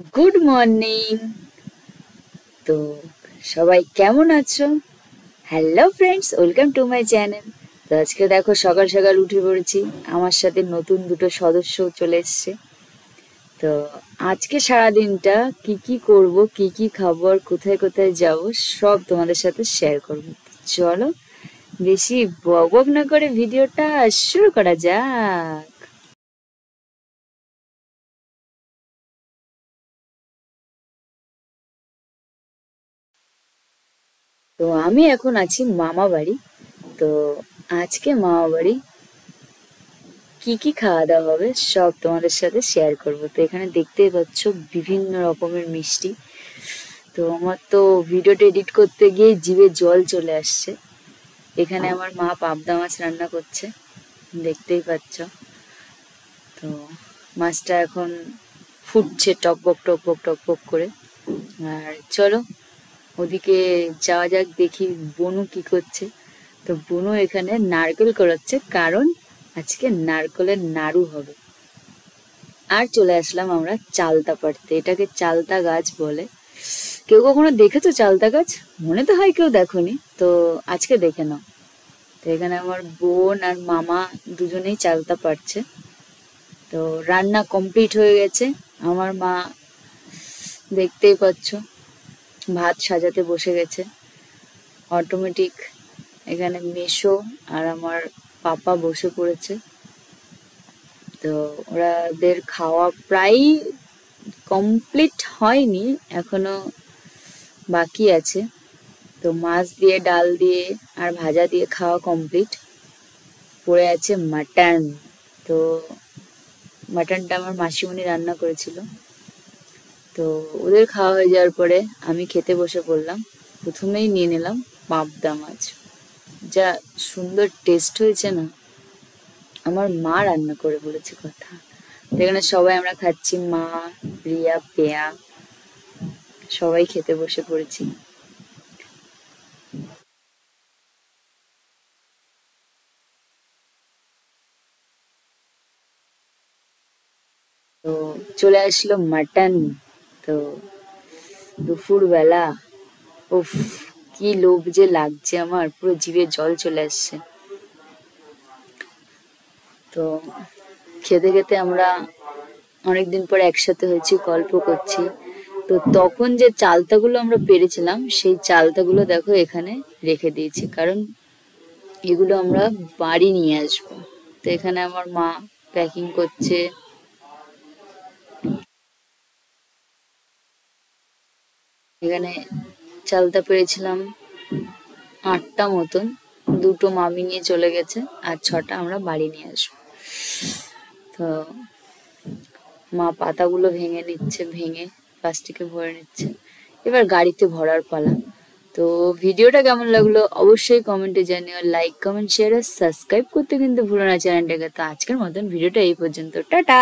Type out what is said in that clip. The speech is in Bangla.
Good morning. তো সবাই কেমন আছো? Hello friends, welcome to my channel. তো আজকে দেখো সকাল সকাল উঠে পড়েছি, আমার সাথে নতুন দুটো সদস্য চলে এসছে। তো আজকে সারা দিনটা কি কি করব, কি কি খাবো আর কোথায় কোথায় যাব সব তোমাদের সাথে শেয়ার করব। চলো বেশি বক বক না করে ভিডিওটা শুরু করা যাক। তো আমি এখন আছি মামা বাড়ি। তো আজকে মামা বাড়ি কি কি খাওয়া দাওয়া হবে সব তোমাদের সাথে শেয়ার করব। তো এখানে দেখতেই পাচ্ছ বিভিন্ন রকমের মিষ্টি। তো আমার তো ভিডিওটা এডিট করতে গিয়ে জিভে জল চলে আসছে। এখানে আমার মা পাবদা মাছ রান্না করছে, দেখতেই পাচ্ছ। তো মাছটা এখন ফুটছে টকবক টকবক টকবক করে। আর চলো ওদিকে যাওয়া যাক, দেখি বনু কি করছে। তো বনু এখানে নারকেল করাচ্ছে, কারণ আজকে নারকেলের নাড়ু হবে। আর চলে আসলাম আমরা চালতা পাড়তে, এটাকে চালতা গাছ বলে। কেউ কখনো দেখেছো চালতা গাছ? মনে তো হয় কেউ দেখোনি, তো আজকে দেখে নাও। তো এখানে আমার বোন আর মামা দুজনেই চালতা পাড়ছে। তো রান্না কমপ্লিট হয়ে গেছে। আমার মা দেখতেই পাচ্ছ ভাত সাজাতে বসে গেছে অটোমেটিক। এখানে মেশো আর আমার পাপা বসে পড়েছে। তো ওদের খাওয়া প্রায় কমপ্লিট হয়নি, এখনো বাকি আছে। তো মাছ দিয়ে, ডাল দিয়ে আর ভাজা দিয়ে খাওয়া কমপ্লিট। পড়ে আছে মাটন। তো মাটনটা আমার মাসিমণি রান্না করেছিল। তো ওদের খাওয়া হয়ে যাওয়ার পরে আমি খেতে বসে পড়লাম। প্রথমেই নিয়ে নিলাম পাবদা মাছ। যা সুন্দর টেস্ট হয়েছে না, আমার মা রান্না করে বলেছে কথা। তো এখানে সবাই আমরা খাচ্ছি, মা, রিয়া, পেয়া, সবাই খেতে বসে পড়েছি। তো চলে আসলো মাটন। তো দুপুর বেলা, উফ, কি লোভ যে লাগছে, আমার পুরো জিভে জল চলে আসছে। তো খেতে খেতে আমরা অনেকদিন পর একসাথে হয়েছি, গল্প করছি। তো তখন যে চালতাগুলো আমরা পেরেছিলাম, সেই চালতাগুলো দেখো এখানে রেখে দিয়েছি, কারণ এগুলো আমরা বাড়ি নিয়ে আসবো। তো এখানে আমার মা প্যাকিং করছে। এখানে চালতা পেরেছিলাম 8টা মতন, দুটো মামি নিয়ে চলে গেছে আর 6টা আমরা বাড়ি নিয়ে আসবো। তো মা পাতাগুলো ভেঙে নিচ্ছে, ভেঙে প্লাস্টিকে ভরে নিচ্ছে। এবার গাড়িতে ভরার পালা। তো ভিডিওটা কেমন লাগলো অবশ্যই কমেন্টে জানিও। লাইক, কমেন্ট, শেয়ার আর সাবস্ক্রাইব করতে কিন্তু ভুলো না চ্যানেলটাকে। তো আজকের মতন ভিডিওটা এই পর্যন্ত, টাটা।